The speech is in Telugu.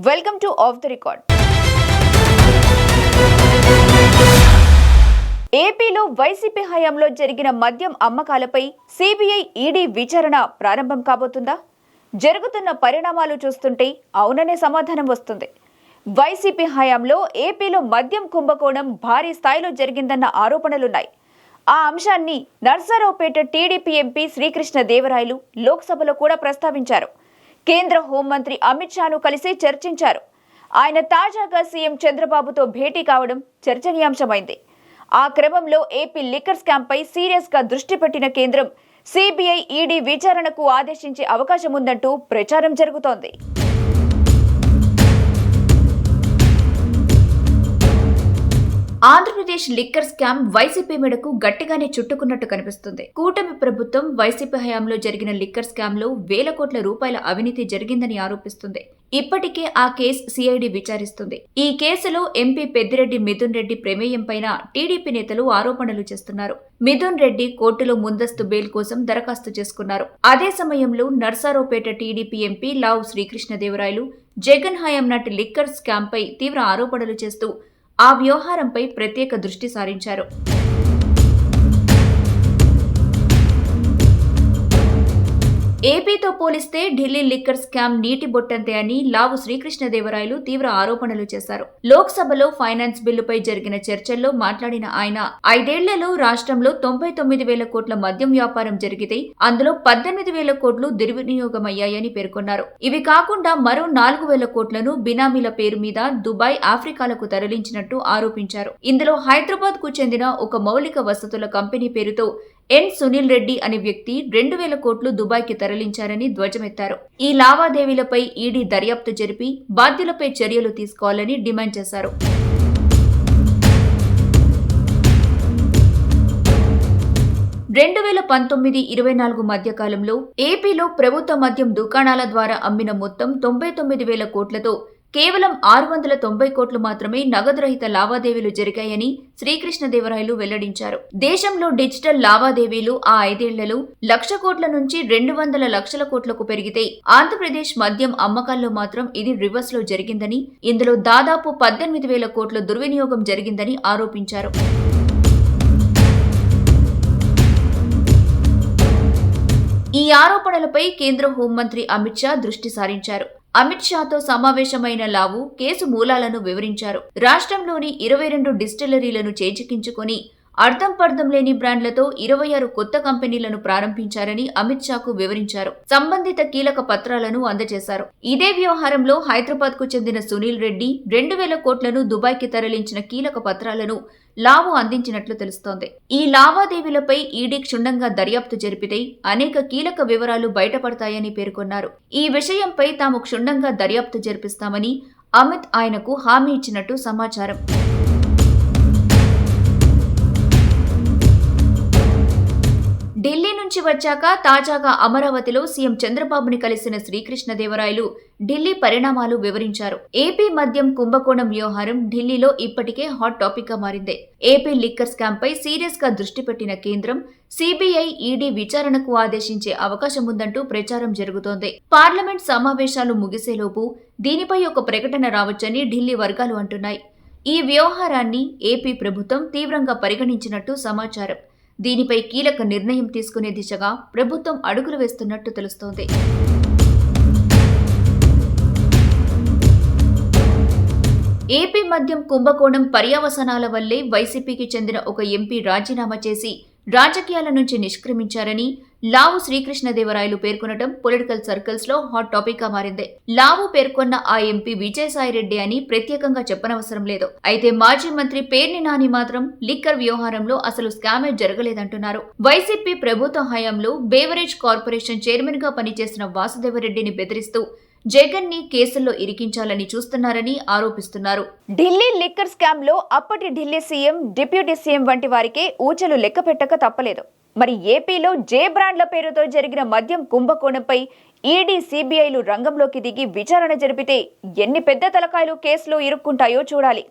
Welcome to of the record. ఏపీలో వైసీపీ హయాంలో జరిగిన మద్యం అమ్మకాలపై సిబిఐ ఈడీ విచారణ ప్రారంభం కాబోతుందా? జరుగుతున్న పరిణామాలు చూస్తుంటే అవుననే సమాధానం వస్తుంది. వైసీపీ హయాంలో ఏపీలో మద్యం కుంభకోణం భారీ స్థాయిలో జరిగిందన్న ఆరోపణలున్నాయి. ఆ అంశాన్ని నర్సారావుపేట టీడీపీ ఎంపీ శ్రీకృష్ణ దేవరాయలు లోక్సభలో కూడా ప్రస్తావించారు. కేంద్ర హోంమంత్రి అమిత్ షాను కలిసి చర్చించారు. ఆయన తాజాగా సీఎం చంద్రబాబుతో భేటీ కావడం చర్చనీయాంశమైంది. ఆ క్రమంలో ఏపీ లిక్కర్ స్కామ్ పై సీరియస్ గా దృష్టి పెట్టిన కేంద్రం సిబిఐ ఈడీ విచారణకు ఆదేశించే అవకాశం ఉందంటూ ప్రచారం జరుగుతోంది. ఆంధ్రప్రదేశ్ లిక్కర్ స్కామ్ వైసీపీ మెడకు గట్టిగానే చుట్టుకున్నట్టు కనిపిస్తుంది. కూటమి ప్రభుత్వం వైసీపీ హయాంలో జరిగిన లిక్కర్ స్కామ్ లో వేల కోట్ల రూపాయల అవినీతి జరిగిందని ఆరోపిస్తుంది. ఇప్పటికే ఆ కేసు సిఐడి విచారిస్తుంది. ఈ కేసులో ఎంపీ పెద్దిరెడ్డి మిథున్ రెడ్డి ప్రమేయం పైన టీడీపీ నేతలు ఆరోపణలు చేస్తున్నారు. మిథున్ రెడ్డి కోర్టులో ముందస్తు బెయిల్ కోసం దరఖాస్తు చేసుకున్నారు. అదే సమయంలో నర్సారావుపేట టీడీపీ ఎంపీ లావు శ్రీకృష్ణదేవరాయలు జగన్ హయాం నాటి లిక్కర్ స్కామ్ పై తీవ్ర ఆరోపణలు చేస్తూ ఆ వ్యవహారంపై ప్రత్యేక దృష్టి సారించారు. ఏపీతో పోలిస్తే ఢిల్లీ లిక్కర్ స్కామ్ నీటి బొట్టంతే అని లావు శ్రీకృష్ణదేవరాయలు తీవ్ర ఆరోపణలు చేశారు. లోక్సభలో ఫైనాన్స్ బిల్లుపై జరిగిన చర్చల్లో మాట్లాడిన ఆయన 5 ఏళ్లలో రాష్ట్రంలో 99,000 కోట్ల మద్యం వ్యాపారం జరిగితే అందులో 18,000 కోట్లు దుర్వినియోగమయ్యాయని పేర్కొన్నారు. ఇవి కాకుండా మరో 4,000 కోట్లను బినామీల పేరు మీద దుబాయ్, ఆఫ్రికాలకు తరలించినట్టు ఆరోపించారు. ఇందులో హైదరాబాద్ కు చెందిన ఒక మౌలిక వసతుల కంపెనీ పేరుతో ఎన్ సునీల్ రెడ్డి అనే వ్యక్తి 2,000 కోట్లు దుబాయ్కి తరలించారని ధ్వజమెత్తారు. ఈ లావాదేవీలపై ఈడీ దర్యాప్తు జరిపి బాధ్యులపై చర్యలు తీసుకోవాలని డిమాండ్ చేశారు. 2019-24 మధ్యకాలంలో ఏపీలో ప్రభుత్వ మద్యం దుకాణాల ద్వారా అమ్మిన మొత్తం 99,000 కోట్లతో కేవలం 690 కోట్లు మాత్రమే నగదు రహిత లావాదేవీలు జరిగాయని శ్రీకృష్ణదేవరాయలు వెల్లడించారు. దేశంలో డిజిటల్ లావాదేవీలు ఆ 5 ఏళ్లలో 1,00,000 కోట్ల నుంచి 200 లక్షల కోట్లకు పెరిగితే ఆంధ్రప్రదేశ్ మద్యం అమ్మకాల్లో మాత్రం ఇది రివర్స్ లో జరిగిందని, ఇందులో దాదాపు 18,000 కోట్ల దుర్వినియోగం జరిగిందని ఆరోపించారు. ఈ ఆరోపణలపై కేంద్ర హోంమంత్రి అమిత్ షా దృష్టి సారించారు. అమిత్ షాతో సమావేశమైన లావు కేసు మూలాలను వివరించారు. రాష్ట్రంలోని 22 డిస్టిలరీలను చేజిక్కించుకొని అర్థం పర్థం లేని బ్రాండ్లతో 26 కొత్త కంపెనీలను ప్రారంభించారని అమిత్ షాకు వివరించారు. సంబంధిత కీలక పత్రాలను అందజేశారు. ఇదే వ్యవహారంలో హైదరాబాద్ కు చెందిన సునీల్ రెడ్డి 2,000 కోట్లను దుబాయ్కి తరలించిన కీలక పత్రాలను లావు అందించినట్లు తెలుస్తోంది. ఈ లావాదేవీలపై ఈడీ క్షుణ్ణంగా దర్యాప్తు జరిపితే అనేక కీలక వివరాలు బయటపడతాయని పేర్కొన్నారు. ఈ విషయంపై తాము క్షుణ్ణంగా దర్యాప్తు జరిపిస్తామని అమిత్ ఆయనకు హామీ ఇచ్చినట్టు సమాచారం. ఢిల్లీ నుంచి వచ్చాక తాజాగా అమరావతిలో సీఎం చంద్రబాబుని కలిసిన శ్రీకృష్ణదేవరాయలు ఢిల్లీ పరిణామాలు వివరించారు. ఏపీ మద్యం కుంభకోణం వ్యవహారం ఢిల్లీలో ఇప్పటికే హాట్ టాపిక్ గా మారింది. ఏపీ లిక్కర్ స్కామ్ పై సీరియస్ గా దృష్టి పెట్టిన కేంద్రం సిబిఐ ఈడీ విచారణకు ఆదేశించే అవకాశం ఉందంటూ ప్రచారం జరుగుతోంది. పార్లమెంట్ సమావేశాలు ముగిసేలోపు దీనిపై ఒక ప్రకటన రావచ్చని ఢిల్లీ వర్గాలు అంటున్నాయి. ఈ వ్యవహారాన్ని ఏపీ ప్రభుత్వం తీవ్రంగా పరిగణించినట్టు సమాచారం. దీనిపై కీలక నిర్ణయం తీసుకునే దిశగా ప్రభుత్వం అడుగులు వేస్తున్నట్టు తెలుస్తోంది. ఏపీ మద్యం కుంభకోణం పర్యవసానాల వల్లే వైసీపీకి చెందిన ఒక ఎంపీ రాజీనామా చేసి రాజకీయాల నుంచి నిష్క్రమించారని లావు శ్రీకృష్ణదేవరాయలు పేర్కొనడం పొలిటికల్ సర్కిల్స్ లో హాట్ టాపిక్ గా మారింది. లావు పేర్కొన్న ఆ ఎంపీ విజయసాయిరెడ్డి అని ప్రత్యేకంగా చెప్పనవసరం లేదు. అయితే మాజీ మంత్రి పేర్ని నాని మాత్రం లిక్కర్ వ్యవహారంలో అసలు స్కామే జరగలేదంటున్నారు. వైసీపీ ప్రభుత్వ హయాంలో బేవరేజ్ కార్పొరేషన్ చైర్మన్ గా పనిచేసిన వాసుదేవరెడ్డిని బెదిరిస్తూ జగన్ ని కేసుల్లో ఇరికించాలని చూస్తున్నారని ఆరోపిస్తున్నారు. ఢిల్లీ లిక్కర్ స్కామ్ లో అప్పటి ఢిల్లీ సీఎం, డిప్యూటీ సీఎం వంటి వారికే ఊచలు లెక్కపెట్టక తప్పలేదు. మరి ఏపీలో జే బ్రాండ్ల పేరుతో జరిగిన మద్యం కుంభకోణంపై ఈడీ, సిబిఐలు రంగంలోకి దిగి విచారణ జరిపితే ఎన్ని పెద్ద తలకాయలు కేసులో ఇరుక్కుంటాయో చూడాలి.